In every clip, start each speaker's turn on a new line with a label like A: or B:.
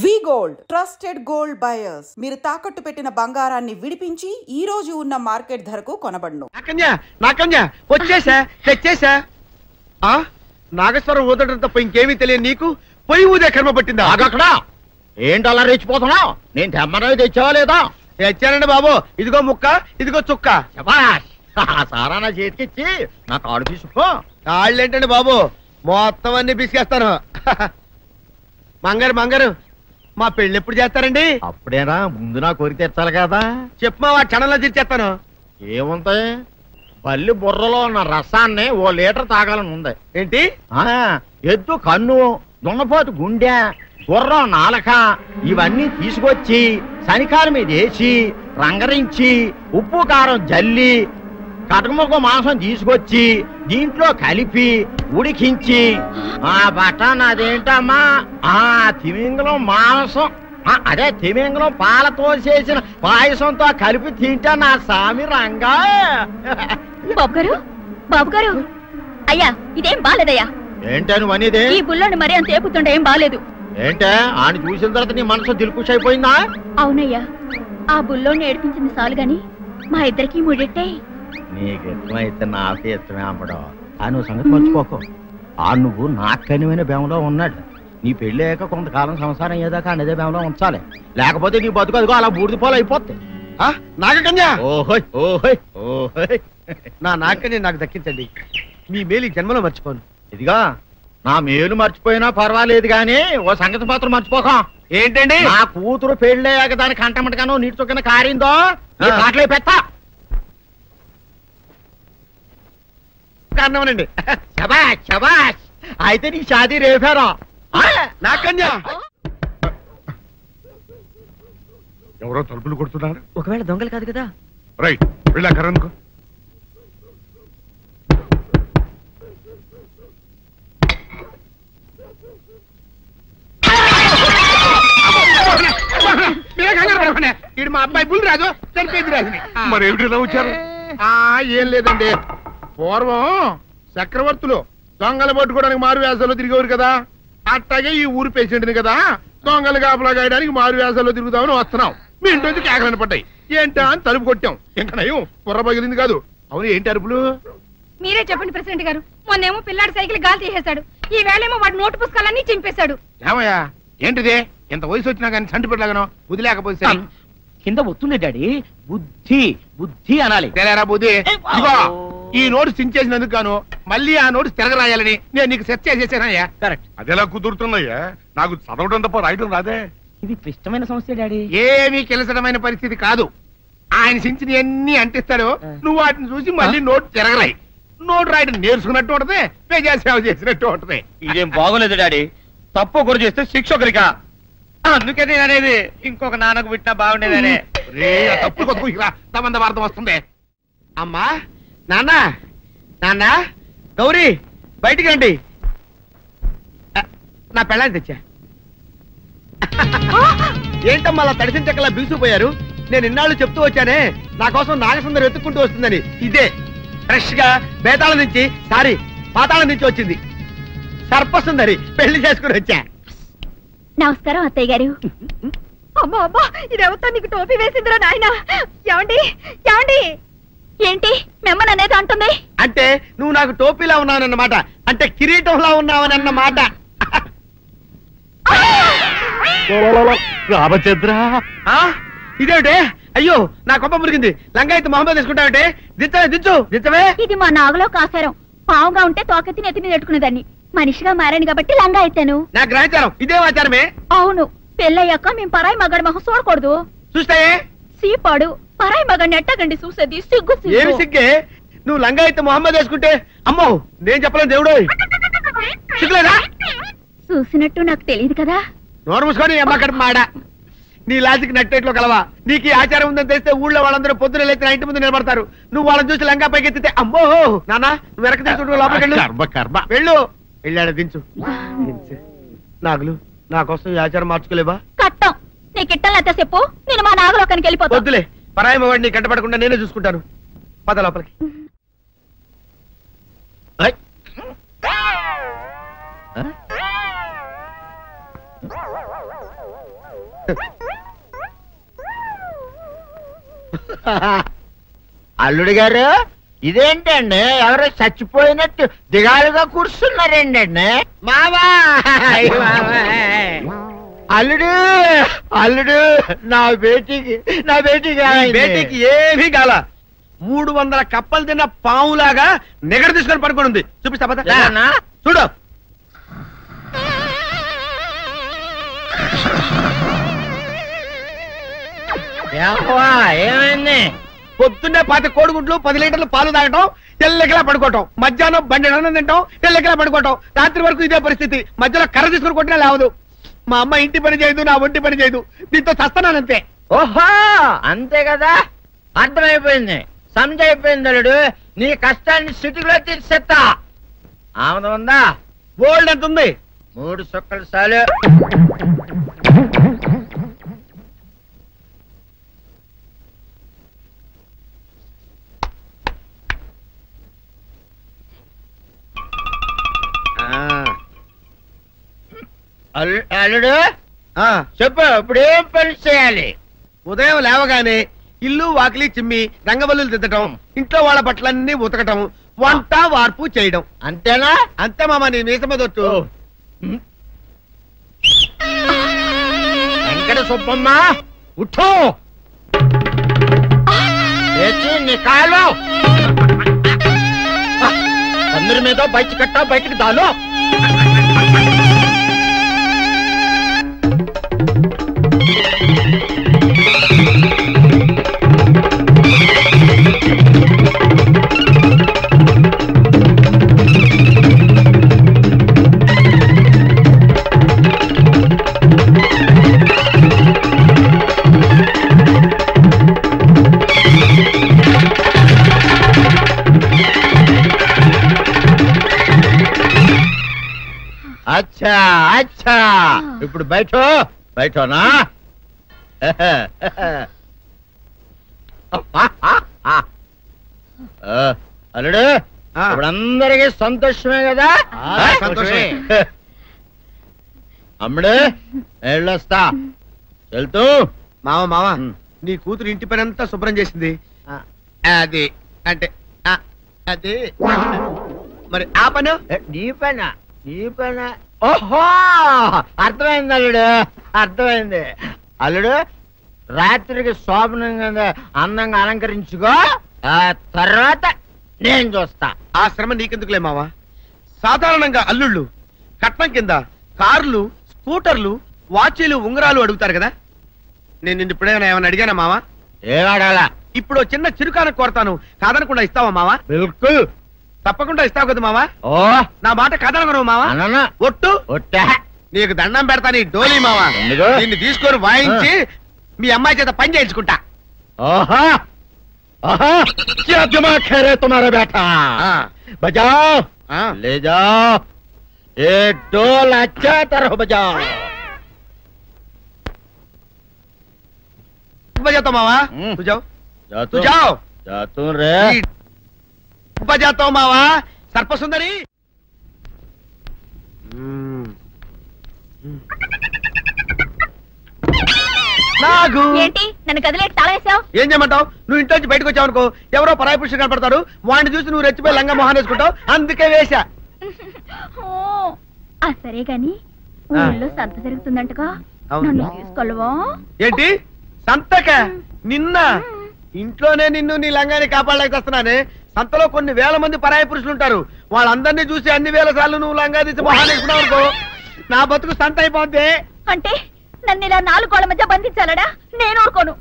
A: వి gold trusted gold buyers మీరు తాకట్టు పెట్టిన బంగారాన్ని విడిపించి ఈ రోజు ఉన్న మార్కెట్ ధరకు కొనబడును.
B: నాగేశ్వరం ఊదటం తప్ప ఇంకేమీ తెలియదు నీకు. పొయ్యి ఊదే కర్మ పట్టిందా?
C: అక్కడ ఏంటి అలా రెచ్చిపోతున్నావు? నేను తెమ్మనవి తెచ్చావా లేదా?
B: తెచ్చానండి బాబు. ఇదిగో ముక్క, ఇదిగో చుక్క.
C: సారా నా చేతికిచ్చి నా కాడు తీసుకో.
B: కాళ్ళేంటండి బాబు, మొత్తం అన్ని బిసికేస్తాను. మంగారు మంగారు, మా పెళ్ళి ఎప్పుడు చేస్తారండి?
C: అప్పుడేనా, ముందు నా కోరిక తెచ్చాలి కదా.
B: చెప్పు మా క్షణంలో తీర్చేస్తాను.
C: ఏముంటాయి, బల్లి బుర్రలో ఉన్న రసాన్ని ఓ లీటర్ తాగాలని ఉంది.
B: ఏంటి?
C: ఎద్దు కన్ను, దున్నపోతు గుండె, గుర్రం నాలక ఇవన్నీ తీసుకొచ్చి శనికాల మీద వేసి రంగరించి ఉప్పు కారం జల్లి కటకముక్క మాంసం తీసుకొచ్చి దీంట్లో కలిపి ఉడికించి ఆ బటన్ అదేంటమ్మా తిమింగలం మాంసం, అదే తిమింగలం పాలతో చేసిన పాయసంతో కలిపి తింటా నా సామి రంగా.
D: బాబు గారు అయ్యా, ఇదేం బాలేదయ్యా.
C: ఏంటని వనిదే?
D: ఈ బుల్లోని మరీ అంత ఏపుతుండే ఏం బాలేదు.
C: ఏంటే ఆయన చూసిన తర్వాత నీ మనసు దిల్కుష్ అయిపోయిందా?
D: అవునయ్యా, ఆ బుల్లోని ఏడిపించింది చాలు గాని మా ఇద్దరికి ముడిట్టే.
C: నీకు ఇష్టమైతే నాకు ఇష్టమే అమ్మడం. ఆ నువ్వు సంగతి మర్చిపోకు. ఆ నువ్వు నాకు కనివైన బేమలో ఉన్నాడు. నీ పెళ్లి అయ్యాక కొంతకాలం సంసారం ఏదాకా అనేదే బేమలో ఉంచాలి, లేకపోతే నీ బతుకు అదిగో అలా బూడిదిపోలు అయిపోతాయి.
B: నాగకన్యా,
C: ఓహోయ్ ఓహోయ్ ఓహోయ్,
B: నా నాగకన్య నాకు దక్కించండి. మీ మేలు జన్మలో మర్చిపోను.
C: ఇదిగా నా మేలు మర్చిపోయినా పర్వాలేదు గాని ఓ సంగతి మాత్రం మర్చిపోకం.
B: ఏంటండి?
C: నా కూతురు పెళ్ళయ్యాక దాని కంటమటగానో నీటి చొక్కన కారిందో కాట్లే పెట్టా
B: కారణమనండి.
C: శబాష్ శబాష్, అయితే నీ షాదీ రేపారా?
B: నాకన్యా,
E: ఎవరో తలుపులు కొడుతున్నారు.
F: ఒకవేళ దొంగలు కాదు కదా?
E: రైట్, వెళ్ళాకరనుకో.
B: ఇది మా అబ్బాయి బుల్ రాజు, చనిపోయింది రాజుని.
E: మరి ఏమిటి ఇలా వచ్చారు?
B: ఏం లేదండి, పూర్వం చక్రవర్తులు దొంగలు పట్టుకోవడానికి మారు వేసాల్లో తిరిగేవారు కదా, అట్టాగే ఈ ఊరు పేషెంట్ని కదా దొంగలు కాపలా గాయడానికి మారు వేసాల్లో తిరుగుదామని వస్తున్నాం. మీ ఇంటి కేకలని పడ్డాయి. ఏంటా అని తలుపు కొట్టాం. ఇంకా నయం బుర్ర పగిలింది కాదు. అవును, ఏంటి అరుపులు?
G: మీరే చెప్పండి ప్రెసిడెంట్ గారు. మొన్నేమో పిల్లాడి సైకిల్ గాలి తీసేశాడు, ఈ వేళేమో వాడి నోటు పుస్తకాలన్నీ చింపేశాడు.
B: ఏమయ్యా, ఏంటిదే? ఎంత వయసు వచ్చినా కానీ సంటి పెట్టలాగనో బుద్ధి లేకపోతే
F: కింద వస్తుంది డాడీ. బుద్ధి బుద్ధి అనాలి.
B: తెలియరా బుద్ధి? ఇదిగో, ఈ నోటు చించేసినందుకు గాను మళ్ళీ ఆ నోటు తిరగరాయాలని నేను నీకు సెట్ చేసేసానయ్యా.
F: కరెక్ట్.
E: అదెలా కుదురుతున్నాయ్యా? నాకు చదవడం తప్ప రాయడం రాదే.
F: ఇది క్లిష్టమైన సమస్య డాడీ.
B: ఏమీ కిలసడమైన పరిస్థితి కాదు. ఆయన చించిన ఎన్ని అంటిస్తాడు, నువ్వు వాటిని చూసి మళ్ళీ నోటు తిరగరాయి. నోటు రాయడం నేర్చుకున్నట్టు ఉంటది, ప్రజాసేవ చేసినట్టు ఉంటది.
F: ఇదేం బాగోలేదు డాడీ. తప్పు ఒకరు చేస్తే శిక్ష ఒకరికా? అందుకే నేను అనేది ఇంకొక నాన్నకు పుట్టినా బాగుండేదనే.
B: తప్పు కొద్దు సంబంధ వార్తం వస్తుంది. అమ్మా, నాన్న, నాన్న, గౌరీ బయటికి రండి. నా పెళ్ళాన్ని తెచ్చా. ఏంటమ్మా అలా తడిసిన చెక్కలా బిగుసిపోయారు? నేను ఇన్నాళ్ళు చెప్తూ వచ్చానే నా కోసం నాగసుందరం వెతుక్కుంటూ వస్తుందని. ఇదే ఫ్రెష్ గా బేతాళం నుంచి, సారీ పాతాళం నుంచి వచ్చింది సర్పసుందరి. పెళ్లి చేసుకుని వచ్చా.
D: నమస్కారం అత్తయ్య గారు.
G: అమ్మా అమ్మా, ఇదేవతా నీకు టోపీ వేసిందిరా నాయన. ఏమండి ఏమండి?
D: ఏంటి మిమ్మల్ని అనేది అంటుంది?
B: అంటే నువ్వు నాకు టోపీలా ఉన్నావనన్నమాట, అంటే కిరీటంలా ఉన్నావనన్నమాట.
C: రామచంద్ర,
B: ఇదేమిటే? అయ్యో, నా కొప్ప మురిగింది. లంగా అయితే మొహమ్మద్ తీసుకుంటావంటే? దించవే, దించు, దించవే.
D: ఇది మా నాగులో కాసారం. పావుగా ఉంటే తోకెత్తి నెత్తి మీద పెట్టుకునేదాన్ని. మనిషిగా మారాను కాబట్టి లంగా అయితాను.
B: నా గ్రహచారం ఇదే ఆచారమే.
D: అవును, పెళ్ళయ్యాక మేము పరాయి మగాడి మొహం చూడకూడదు.
B: చూస్తాయే
D: సీపాడు పరాయి మగాడిని ఎట్టగండి చూసేది. సిగ్గు
B: ఏమి సిగ్గే? నువ్వు లంగా అయితే మొహమ్మద్ వేసుకుంటే అమ్మో నేను చెప్పలేను దేవుడు. సిగ్గులేదా?
D: చూసినట్టు నాకు తెలియదు కదా.
B: నోరు మూసుకొని అమ్మకడ మాడ. నీ లాజిక్ నట్టేట్లో కలవా? నీకు ఈ ఆచారం ఉందని తెలిస్తే ఊళ్ళో వాళ్ళందరూ పొద్దున లేచి ఇంటి ముందు నిలబడతారు. నువ్వు వాళ్ళని చూసి లంగా పైకి ఎత్తితే అమ్మో నాన్న నువ్వు వెనక తీసుకుంటూ లోపలికి వెళ్ళు. వెళ్ళాడు, దించు. నాగులు, నా కోసం ఈ ఆచారం మార్చుకోలేవా?
D: కట్టం నీకు ఇట్టలేతే చెప్పు, నేను మా నాగలోకానికి వెళ్ళిపోతా.
B: వద్దులే, పరాయి వాడిని కంటపడకుండా నేనే చూసుకుంటాను. పద లోపలికి.
C: అల్లుడు గారు ఇదేంటండి ఎవరో చచ్చిపోయినట్టు దిగాలుగా కూర్చున్నారేంటండి మావా అల్లుడు అల్లుడు నా బేటీకి
F: బేటీకి ఏమీ కాల 300 కప్పలు తిన్న పావులాగా నిగడ తీసుకొని పడుకొని ఉంది. చూపిస్తా పద. చూడు
C: ఏమైంది?
F: పొద్దున్నే 10 కోడిగుడ్లు 10 లీటర్లు పాలు తాగటం, ఎల్లెకలా పడుకోవటం, మధ్యాహ్నం బండి అన్నం తింటాం, ఎల్లెకలా పడుకోవటం, రాత్రి వరకు ఇదే పరిస్థితి. మధ్యలో కర్ర తీసుకుని కొట్టినా లేవదు. మా అమ్మ ఇంటి పని చేయదు, నా ఒంటి పని చేయదు. దీంతో చస్తానంతే.
C: ఓహో అంతే కదా, అర్థమైపోయింది, సమజైపోయింది. అల్లుడు నీ కష్టాన్ని సిటీలో తీర్చేస్తా. ఆమె ఉందా?
F: గోల్డ్ ఎంత ఉంది?
C: 3 సుక్కలు చాలు. అల్లుడు చెప్పు, ఇప్పుడు ఏం పని చేయాలి?
F: ఉదయం లేవగానే ఇల్లు వాకిలి చిమ్మి రంగవల్లులు దిద్దటం, ఇంట్లో వాళ్ళ బట్టలన్నీ ఉతకటం, వంట వార్పు చేయడం.
C: అంతేనా?
F: అంతే మామ, నీ మీసమదొట్టు.
C: వెంకట సుబ్బమ్మ ఉఠో, నీ కాలు అందరి మీద బయట కట్టా, బయటికి దాలో. అచ్చా అచ్చా, ఇప్పుడు బయటనా? అల్లుడు ఇప్పుడు అందరికీ సంతోషమే కదా?
F: సంతోషమే.
C: అమ్ముడు వెళ్ళొస్తా, వెళ్తూ.
F: మావ నీ కూతురు ఇంటి పని అంతా శుభ్రం చేసింది. అది అంటే అది మరి ఆ పని
C: నీ పైన. ఓహో అర్థమైంది అల్లుడు, అర్థమైంది. అల్లుడు రాత్రికి శోభనంగా అందంగా అలంకరించుకో, ఆ తర్వాత నేను చూస్తా.
F: ఆ శ్రమ నీకెందుకులే మావా. సాధారణంగా అల్లుళ్ళు కట్నం కింద కార్లు, స్కూటర్లు, వాచీలు, ఉంగరాలు అడుగుతారు కదా. నేను నిన్ను ఇప్పుడేమైనా ఏమైనా అడిగానా మావా?
C: ఏడాడాలా?
F: ఇప్పుడు చిన్న చిరుకాన కోరతాను, కాదనకుండా ఇస్తావా మావా?
C: బిల్కుల్
F: తప్పకుండా ఇస్తావు కదా మావా?
C: ఓ
F: నా మాట కాదనగను మావా. ఒట్టు
C: ఒట్టా,
F: నీకు దండం పెడతా నీ డోలీ మావా. దీన్ని తీసుకొని వాయించి మీ అమ్మాయి చేత పని చేయించుకుంటా.
C: ఓహా ఓహా, क्या दिमाग है रे तुम्हारा बेटा? बजाओ, ले जाओ ये डोल, अच्छा तरह बजाओ.
F: बजाता मावा, तू जाओ, तू जाओ.
C: जातू रे.
F: बजाता मावा, सर्पसुंदरी.
D: ఏంటి నన్ను కదిలేటి తాళేసావు?
F: ఏం చేయమంటావు? నువ్వు ఇంట్లో నుంచి బయటకు వచ్చావు అనుకో, ఎవరో పరాయి పురుషులు కనపడతారు, వాడిని చూసి నువ్వు రెచ్చిపోయి లంగా మొహాన్ని వేసుకుంటావు, అందుకే వేశా.
D: సరే గాని ఊళ్ళో సంత జరుగుతుందంటగా, నన్ను తీసుకెళ్ళవా?
F: ఏంటి సంతక? నిన్న ఇంట్లోనే నిన్ను నీ లంగాన్ని కాపాడలేకొస్తున్నానే. సంతలో కొన్ని వేల మంది పరాయి పురుషులు ఉంటారు, వాళ్ళందరినీ చూసి అన్ని వేల సార్లు నువ్వు లంగా తీసి మొహాన్ని వేసుకున్నావు అనుకో, నా బతుకు సంత అయిపోద్ది.
D: అంటే నన్ను ఇలా 4 గోళ్ల మధ్య బంధించాలడా? నేను ఊరుకోను.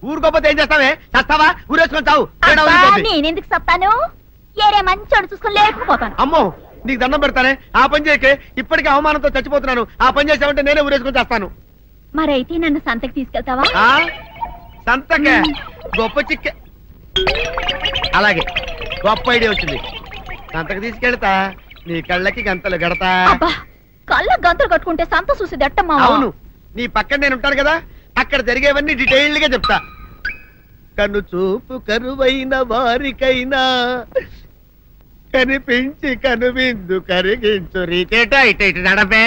F: ఊరుకోపోతే ఏం చేస్తావే? చస్తావా? ఊరేసుకొని చావు.
D: నేనెందుకు చెప్తాను? ఏరే మంచోడు చూసుకొని లేకపోతాను.
F: అమ్మో నీకు దండం పెడతానే, ఆ పని చేయకే. ఇప్పటికే అవమానంతో చచ్చిపోతున్నాను, ఆ పని చేసావంటే నేనే ఊరేసుకొని చేస్తాను.
D: మరైతే నన్ను సంతకి తీసుకెళ్తావా?
F: సంతకే? గొప్ప చిక్కే. అలాగే, గొప్ప ఐడియా వచ్చింది. సంతకు తీసుకెళ్తా, నీ కళ్ళకి గంతలు గడతా.
D: కళ్ళ గంతలు కట్టుకుంటే సంత చూసి దట్టమ్మా.
F: అవును, నీ పక్కన నేను ఉంటాను కదా, అక్కడ జరిగేవన్నీ డీటెయిల్డ్ గా చెప్తా. కను చూపు కరువైన వారికైనా కనిపించి కనువిందు కరిగించు రీతేట ఇటు ఇటు నడపే.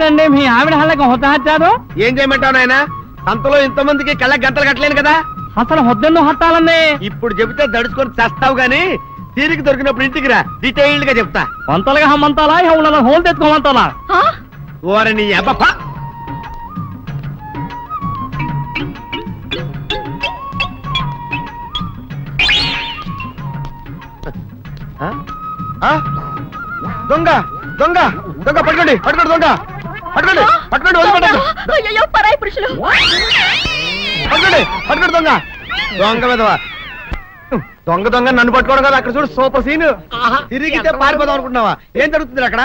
H: ఏమిటండి మీ ఆవిడ హళ్ళకి హొత్తహత్యారు?
F: ఏం చేయమంటావు నాయన? సంతలో ఇంతమందికి కళ్ళకి గంటలు కట్టలేను కదా.
H: అసలు హొద్దెందు హత్తాలండి?
F: ఇప్పుడు చెబితే దడుచుకొని చేస్తావు గాని తీరికి దొరికినప్పుడు ఇంటికి రా, డీటెయిల్డ్ గా చెప్తా.
H: వంతలుగా హమ్మంతాలా ఎవరు హోల్ తెచ్చుకోమంటారా?
F: ఓర నీ అబ్బప్ప. దొంగ దొంగ దొంగ పట్టుకోండి పట్టుకోండి దొంగ పట్టుకోండి పట్టుకోండి వదిలిపెట్టండి.
D: పరాయి పురుషులు
F: పట్టుకోండి పట్టుకోండి దొంగ దొంగ విధవా. దొంగ దొంగ నన్ను పట్టుకోవడం కదా. అక్కడ చూడు సూపర్ సీన్. తిరిగితే పారిపోదాం అనుకుంటున్నావా? ఏం జరుగుతుంది అక్కడ?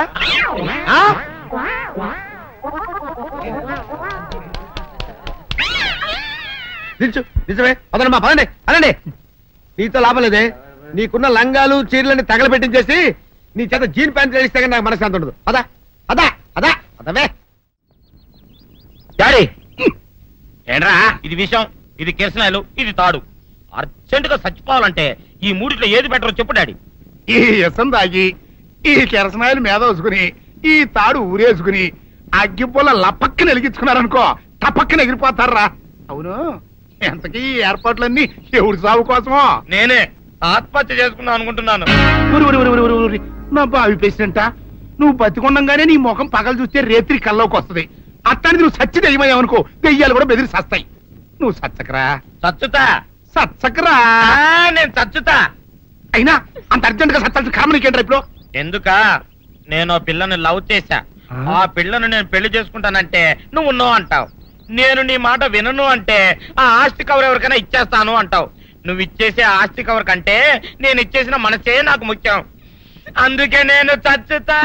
F: నిజమే పదండి మా పదండి అనండి. నీతో లాభం లేదే. నీకున్న లంగాలు చీరలని తగలబెట్టించేసి నీ చేత జీన్ ప్యాంట్ వేస్తే కానీ నాకు మనశ్శాంతి ఉండదు. అదా అదా అదా అదవే
C: డాడీ. ఏంట్రా ఇది విషయం, ఇది కిరసనాయలు, ఇది తాడు. అర్జెంట్ గా చచ్చిపోవాలంటే ఈ మూడిట్లో ఏది బెటర్ చెప్పు డాడీ.
B: ఈ ఇసం తాగి ఈ కిరసనాయలు మీద వేసుకుని ఈ తాడు ఊరేసుకుని అగ్గిపూల లపక్కన వెలిగించుకున్నారనుకో టపక్కన ఎగిరిపోతారా. అవును, ఎంతకీ ఈ ఏర్పాట్లన్నీ ఎవరి సాగు కోసమో?
C: నేనే ఆత్మహత్య చేసుకుందాం అనుకుంటున్నాను.
B: నా బావి పేసినంట. నువ్వు బతికొండంగానే నీ ముఖం పగలు చూస్తే రేత్రి కల్లోకి వస్తుంది. అట్టానికి నువ్వు సచ్చి దెయ్యమయ్యావనుకో దెయ్యాలు కూడా బెదిరి సస్తాయి. నువ్వు సచ్చకరా
C: చచ్చుతా
B: సచ్చకరా.
C: నేను చచ్చుతా.
B: అయినా అంత అర్జెంట్ గా సచ్చాల్సిన కర్మ నీకేంట్రా ఇప్పుడు?
C: ఎందుక నేను పిల్లని లవ్ చేశా. ఆ పిల్లను నేను పెళ్లి చేసుకుంటానంటే నువ్వు నో అంటావు. నేను నీ మాట వినను అంటే ఆ ఆస్తి కవర్ ఎవరికైనా ఇచ్చేస్తాను అంటావు. నువ్వు ఇచ్చేసే ఆస్తి కవర్ కంటే నేను ఇచ్చేసిన మనసే నాకు ముఖ్యం. అందుకే నేను చచ్చుతా.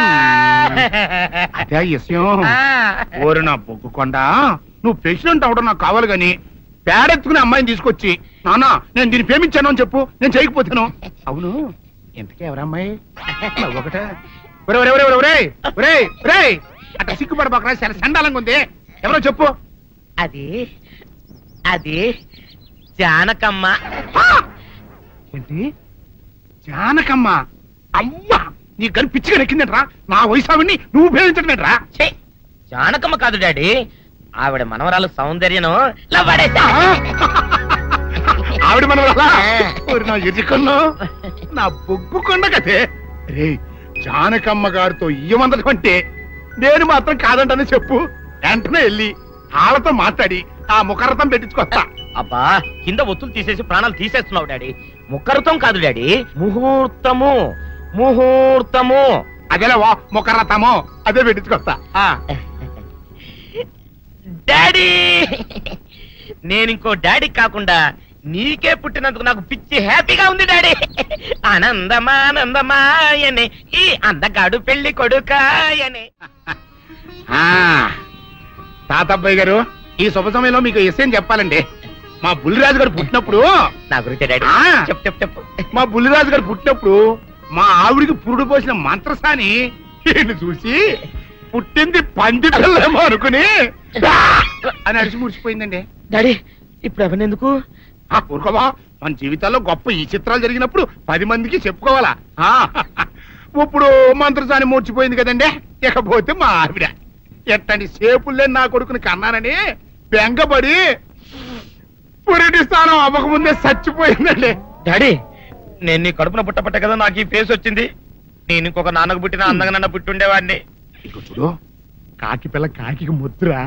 B: అదే విషయం. ఓరు నా బొగ్గుకొండ, నువ్వు ప్రెసిడెంట్ అవడం నాకు కావాలి గాని పేడెత్తుకునే అమ్మాయిని తీసుకొచ్చి నానా నేను దీన్ని ప్రేమించాను అని చెప్పు, నేను చేయకపోతాను. అవును, ఇంతకీ ఎవరమ్మాయి? ఒకటే అట్లా సిగ్గుపడబాకరా, చాలా సండాలంగా ఉంది. ఎవరో చెప్పు.
C: అది అది జానకమ్మ.
B: ఏంటి జానకమ్మ? అమ్మా నీ గని పిచ్చిగా నెక్కిందంట్రా. నా వయసావిని నువ్వు ప్రేమించటమేట్రా?
C: జానకమ్మ కాదు డాడీ, ఆవిడ మనవరాలు సౌందర్యను
B: ఆవిడ మనవరాలా? నా ఎదుకల్లో నా బొగ్గుకొండ కదే. రే జానకమ్మ గారితో ఇయ్యమందడం అంటే నేను మాత్రం కాదంటనే చెప్పు. వెంటనే వెళ్ళి వాళ్ళతో మాట్లాడి ఆ ముఖరథం పెట్టించుకొస్తా.
C: అబ్బా కింద ఒత్తులు తీసేసి ప్రాణాలు తీసేస్తున్నావు డాడీ. ముఖరథం కాదు డాడీ, ముహూర్తము. ముహూర్తము
B: అదేలే ముఖరథము, అదే పెట్టించుకొస్తా.
C: డాడీ నేను ఇంకో డాడీ కాకుండా నీకే పుట్టినందుకు నాకు పిచ్చి హ్యాపీగా ఉంది డాడీ. ఆనందమానందమాయనే ఈ అందగాడు పెళ్లి కొడుకాయనే.
B: తాతబ్బాయి గారు, ఈ శుభ సమయంలో మీకు విషయం చెప్పాలండి. మా బుల్లిరాజు గారు పుట్టినప్పుడు
C: నా గురించి డాడీ చెప్పు చెప్పు.
B: మా బుల్లిరాజు గారు పుట్టినప్పుడు మా ఆవిడికి పురుడు పోసిన మంత్రసాని చూసి పుట్టింది పంది పిల్లేమో అనుకుని అని అరిచి ముడిచిపోయిందండి.
C: డాడీ ఇప్పుడు ఎవరినెందుకు?
B: ఊరుకోవా, మన జీవితాల్లో గొప్ప ఈ చిత్రాలు జరిగినప్పుడు 10 మందికి చెప్పుకోవాలా. ఇప్పుడు మంత్రసాని మూర్చిపోయింది కదండి. ఇకపోతే మా ఆవిడ ఎట్టండి సేపుల్లే నా కొడుకుని కన్నానని బెంగపడి పురిటి స్థానం అవ్వకముందే చచ్చిపోయిందండి.
C: డాడీ నేను నీ కడుపున పుట్టపట్ట కదా నాకు ఈ ఫేస్ వచ్చింది. నేను ఇంకొక నాన్నకు పుట్టిన అందంగా నన్ను పుట్టుండేవాడిని.
B: ఇక చూడు, కాకి పిల్ల కాకి ముద్దురా.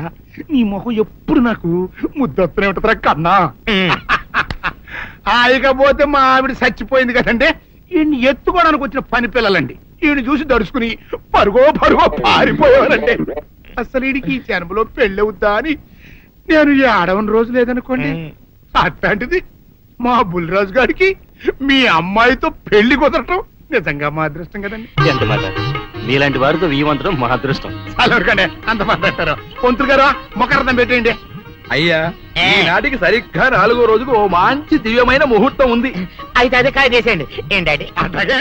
B: నీ మొహం ఎప్పుడు నాకు ముద్దొత్తనే ఉంటుందిరా కన్నా. ఇకపోతే మా ఆవిడ చచ్చిపోయింది కదండి. ఈయన్ని ఎత్తుకోవడానికి వచ్చిన పని పిల్లలండి ఈయన చూసి దడుచుకుని పరుగో పారిపోయేవారండి. అసలు ఈడికి ఈ జన్మలో పెళ్ళవుద్దా అని నేను ఆడవని రోజు లేదనుకోండి. అట్లాంటిది మా బుల్లిరాజు గారికి మీ అమ్మాయితో పెళ్లి కుదరటం నిజంగా మా అదృష్టం కదండి.
C: ఎంత మాట, మీలాంటి వారితో వీయమంతరం మా అదృష్టం.
B: అలాగండి అంత మాట్లాడతారు. పొంతులు గారు మొకరథం పెట్టేయండి.
F: అయ్యా ఈనాటికి సరిగ్గా 4వ రోజుకు ఓ మంచి దివ్యమైన ముహూర్తం ఉంది.
C: అయితే అదే కాయ చేసేయండి. ఏంటి డాడీ?
B: అట్లాగే